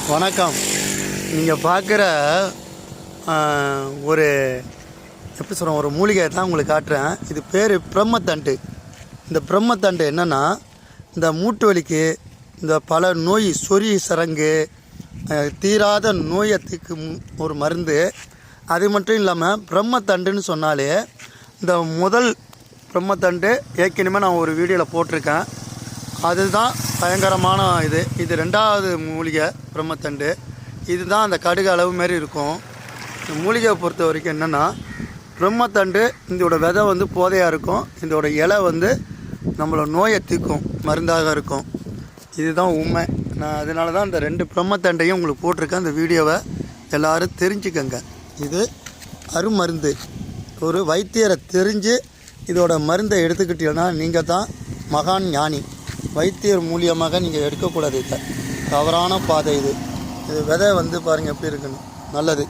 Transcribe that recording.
வணக்கம். நீங்கள் பார்க்குற ஒரு எப்படி சொல்கிறோம், ஒரு மூலிகை தான் உங்களுக்கு காட்டுறேன். இது பேர் பிரம்மத்தண்டு. இந்த பிரம்மத்தண்டு என்னென்னா, இந்த மூட்டு வலிக்கு, இந்த பல நோய், சொறி சரங்கு, தீராத நோயத்துக்கு ஒரு மருந்து. அது மட்டும் இல்லாமல் பிரம்மத்தண்டுன்னு சொன்னாலே, இந்த முதல் பிரம்மத்தண்டு ஏற்கனவே நான் ஒரு வீடியோவில் போட்டிருக்கேன். அதுதான் பயங்கரமான இது ரெண்டாவது மூலிகை பிரம்மத்தண்டு. இதுதான் அந்த கடுகு அளவு மாரி இருக்கும். இந்த மூலிகையை பொறுத்த வரைக்கும் என்னென்னா, பிரம்மத்தண்டு இதோட விதை போதையாக இருக்கும், இதோட இலை நம்மளோட நோயை தீர்க்கும், மருந்தாக இருக்கும். இதுதான் உண்மை. நான் அதனால தான் இந்த 2 பிரம்மத்தண்டையும் உங்களுக்கு போட்டிருக்கேன். இந்த வீடியோவை எல்லோரும் தெரிஞ்சுக்கங்க. இது அருமருந்து. ஒரு வைத்தியரை தெரிஞ்சு இதோட மருந்தை எடுத்துக்கிட்டீங்கன்னா நீங்கள் தான் மகான் ஞானி. வைத்தியர் மூலியமாக நீங்கள் எடுக்கக்கூடாது. இதை தவறான பாதை. இது விதை பாருங்கள் எப்படி இருக்குன்னு. நல்லது.